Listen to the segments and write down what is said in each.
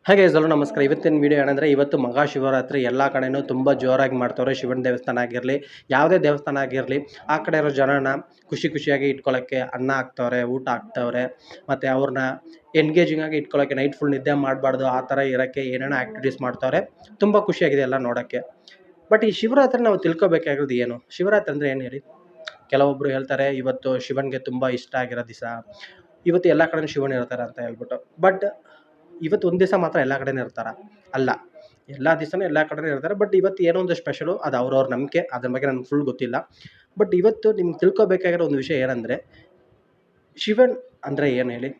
ಹಾಗೆ ಎಲ್ಲರೂ ನಮಸ್ಕಾರ. ಇವತ್ತಿನ ವಿಡಿಯೋ ಏನಂದರೆ, ಇವತ್ತು ಮಹಾಶಿವರಾತ್ರಿ ಎಲ್ಲ ಕಡೆನೂ ತುಂಬ ಜೋರಾಗಿ ಮಾಡ್ತವ್ರೆ. ಶಿವನ ದೇವಸ್ಥಾನ ಆಗಿರಲಿ, ಯಾವುದೇ ದೇವಸ್ಥಾನ ಆಗಿರಲಿ, ಆ ಕಡೆ ಇರೋ ಜನನ ಖುಷಿಯಾಗಿ ಇಟ್ಕೊಳ್ಳೋಕ್ಕೆ ಅನ್ನ ಹಾಕ್ತವ್ರೆ, ಊಟ ಹಾಕ್ತವ್ರೆ. ಮತ್ತು ಅವ್ರನ್ನ ಎನ್ಗೇಜಿಂಗ್ ಆಗಿ ಇಟ್ಕೊಳ್ಳೋಕ್ಕೆ ನೈಟ್ ಫುಲ್ ನಿದ್ದೆ ಮಾಡಬಾರ್ದು, ಆ ಥರ ಇರೋಕ್ಕೆ ಏನೇನೋ ಆ್ಯಕ್ಟಿವಿಟೀಸ್ ಮಾಡ್ತವ್ರೆ. ತುಂಬ ಖುಷಿಯಾಗಿದೆ ಎಲ್ಲ ನೋಡೋಕ್ಕೆ. ಬಟ್ ಈ ಶಿವರಾತ್ರಿ ನಾವು ತಿಳ್ಕೊಬೇಕಾಗಿರೋದು ಏನು? ಶಿವರಾತ್ರಿ ಅಂದರೆ ಏನು ಹೇಳಿ? ಕೆಲವೊಬ್ಬರು ಹೇಳ್ತಾರೆ, ಇವತ್ತು ಶಿವನಿಗೆ ತುಂಬ ಇಷ್ಟ ಆಗಿರೋ ದಿವಸ, ಇವತ್ತು ಎಲ್ಲ ಕಡೆನೂ ಶಿವನು ಇರ್ತಾರೆ ಅಂತ ಹೇಳ್ಬಿಟ್ಟು. ಬಟ್ ಇವತ್ತು ಒಂದು ದಿವಸ ಮಾತ್ರ ಎಲ್ಲ ಕಡೆನೂ ಇರ್ತಾರಾ? ಅಲ್ಲ, ಎಲ್ಲ ದಿವಸನೂ ಎಲ್ಲ ಕಡೆನೂ ಇರ್ತಾರೆ. ಬಟ್ ಇವತ್ತು ಏನೋ ಒಂದು ಸ್ಪೆಷಲು, ಅದು ಅವ್ರವ್ರ ನಂಬಿಕೆ. ಅದ್ರ ಬಗ್ಗೆ ನನಗೆ ಫುಲ್ ಗೊತ್ತಿಲ್ಲ. ಬಟ್ ಇವತ್ತು ನಿಮ್ಗೆ ತಿಳ್ಕೊಬೇಕಾಗಿರೋ ಒಂದು ವಿಷಯ ಏನಂದರೆ, ಶಿವನ್ ಅಂದರೆ ಏನು ಹೇಳಿ?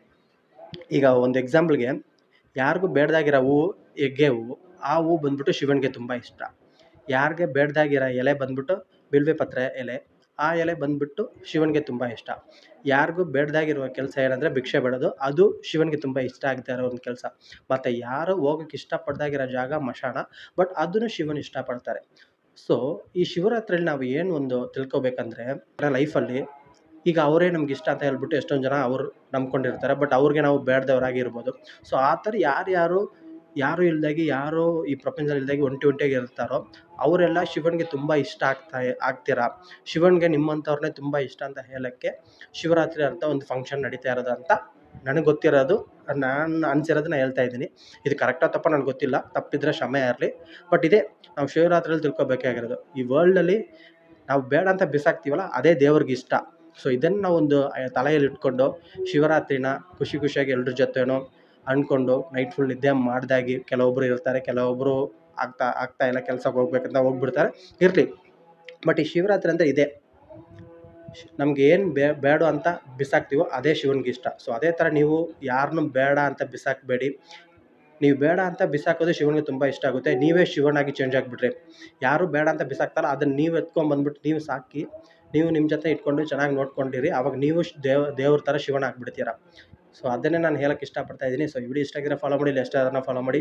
ಈಗ ಒಂದು ಎಕ್ಸಾಂಪಲ್ಗೆ, ಯಾರಿಗೂ ಬೇಡದಾಗಿರೋ ಹೂವು ಎಗ್ಗೆ ಹೂವು, ಆ ಹೂವು ಬಂದ್ಬಿಟ್ಟು ಶಿವನಿಗೆ ತುಂಬ ಇಷ್ಟ. ಯಾರಿಗೆ ಬೇಡದಾಗಿರೋ ಎಲೆ ಬಂದ್ಬಿಟ್ಟು ಬಿಲ್ವೆ ಪತ್ರೆ ಎಲೆ, ಆ ಎಲೆ ಬಂದ್ಬಿಟ್ಟು ಶಿವನಿಗೆ ತುಂಬ ಇಷ್ಟ. ಯಾರಿಗೂ ಬೇಡದಾಗಿರುವ ಕೆಲಸ ಏನಂದರೆ ಭಿಕ್ಷೆ ಬೇಡೋದು, ಅದು ಶಿವನಿಗೆ ತುಂಬ ಇಷ್ಟ ಆಗ್ತಾ ಇರೋ ಒಂದು ಕೆಲಸ. ಮತ್ತು ಯಾರು ಹೋಗೋಕ್ಕೆ ಇಷ್ಟಪಡ್ದಾಗಿರೋ ಜಾಗ ಮಶಾನ, ಬಟ್ ಅದನ್ನು ಶಿವನು ಇಷ್ಟಪಡ್ತಾರೆ. ಸೊ ಈ ಶಿವರಾತ್ರಿಯಲ್ಲಿ ನಾವು ಏನು ಒಂದು ತಿಳ್ಕೊಬೇಕಂದ್ರೆ, ಲೈಫಲ್ಲಿ ಈಗ ಅವರೇ ನಮ್ಗೆ ಇಷ್ಟ ಅಂತ ಹೇಳ್ಬಿಟ್ಟು ಎಷ್ಟೊಂದು ಜನ ಅವ್ರು ನಂಬ್ಕೊಂಡಿರ್ತಾರೆ. ಬಟ್ ಅವ್ರಿಗೆ ನಾವು ಬೇಡದವರಾಗಿರ್ಬೋದು. ಸೊ ಆ ಥರ ಯಾರು ಇಲ್ದಾಗಿ, ಯಾರು ಈ ಪ್ರಪಂಚದಲ್ಲಿ ಇಲ್ದಾಗಿ ಒಂಟಿಯಾಗಿ ಇರ್ತಾರೋ ಅವರೆಲ್ಲ ಶಿವನಿಗೆ ತುಂಬ ಇಷ್ಟ ಆಗ್ತೀರಾ. ಶಿವನಿಗೆ ನಿಮ್ಮಂಥವ್ರನ್ನೇ ತುಂಬ ಇಷ್ಟ ಅಂತ ಹೇಳೋಕ್ಕೆ ಶಿವರಾತ್ರಿ ಅಂತ ಒಂದು ಫಂಕ್ಷನ್ ನಡೀತಾ ಇರೋದು ಅಂತ ನನಗೆ ಗೊತ್ತಿರೋದು. ನಾನು ಅನ್ಸಿರೋದನ್ನ ಹೇಳ್ತಾ ಇದ್ದೀನಿ. ಇದು ಕರೆಕ್ಟೋ ತಪ್ಪೋ ನನಗೆ ಗೊತ್ತಿಲ್ಲ, ತಪ್ಪಿದ್ರೆ ಕ್ಷಮೆ ಇರಲಿ. ಬಟ್ ಇದೇ ನಾವು ಶಿವರಾತ್ರಿಯಲ್ಲಿ ತಿಳ್ಕೊಬೇಕಾಗಿರೋದು. ಈ ವರ್ಲ್ಡಲ್ಲಿ ನಾವು ಬೇಡ ಅಂತ ಬಿಸಾಕ್ತೀವಲ್ಲ, ಅದೇ ದೇವ್ರಿಗೆ ಇಷ್ಟ. ಸೊ ಇದನ್ನು ನಾವು ಒಂದು ತಲೆಯಲ್ಲಿ ಇಟ್ಕೊಂಡು ಶಿವರಾತ್ರಿನ ಖುಷಿಯಾಗಿ ಎಲ್ರ ಜೊತೆನೋ ಅಂದ್ಕೊಂಡು ನೈಟ್ ಫುಲ್ ನಿದ್ದೆ ಮಾಡ್ದಾಗಿ ಕೆಲವೊಬ್ಬರು ಇರ್ತಾರೆ, ಕೆಲವೊಬ್ಬರು ಆಗ್ತಾ ಇಲ್ಲ, ಕೆಲ್ಸಕ್ಕೆ ಹೋಗ್ಬೇಕಂತ ಹೋಗ್ಬಿಡ್ತಾರೆ, ಇರಲಿ. ಬಟ್ ಈ ಶಿವರಾತ್ರಿ ಅಂದರೆ ಇದೇ, ನಮ್ಗೆ ಏನು ಬೇಡ ಅಂತ ಬಿಸಾಕ್ತೀವೋ ಅದೇ ಶಿವನಿಗೆ ಇಷ್ಟ. ಸೊ ಅದೇ ಥರ ನೀವು ಯಾರನ್ನೂ ಬೇಡ ಅಂತ ಬಿಸಾಕಬೇಡಿ. ನೀವು ಬೇಡ ಅಂತ ಬಿಸಾಕೋದು ಶಿವನಿಗೆ ತುಂಬ ಇಷ್ಟ ಆಗುತ್ತೆ. ನೀವೇ ಶಿವನಾಗಿ ಚೇಂಜ್ ಆಗಿಬಿಡ್ರಿ. ಯಾರು ಬೇಡ ಅಂತ ಬಿಸಾಕ್ತಾರೋ ಅದನ್ನು ನೀವು ಎತ್ಕೊಂಡ್ಬಂದ್ಬಿಟ್ಟು ನೀವು ಸಾಕಿ, ನೀವು ನಿಮ್ಮ ಜೊತೆ ಇಟ್ಕೊಂಡು ಚೆನ್ನಾಗಿ ನೋಡ್ಕೊಂಡಿರಿ. ಆವಾಗ ನೀವು ದೇವ್ರ ಥರ ಶಿವನ ಆಗಿಬಿಡ್ತೀರ. ಸೊ ಅದನ್ನೇ ನಾನು ಹೇಳೋಕ್ಕೆ ಇಷ್ಟಪಡ್ತಾ ಇದ್ದೀನಿ. ಸೊ ಈ ವಿಡಿಯೋ ಇಷ್ಟ ಆಗಿದ್ರೆ ಫಾಲೋ ಮಾಡಿ, ಇಲ್ಲ ಇಷ್ಟ ಅದನ್ನು ಫಾಲೋ ಮಾಡಿ.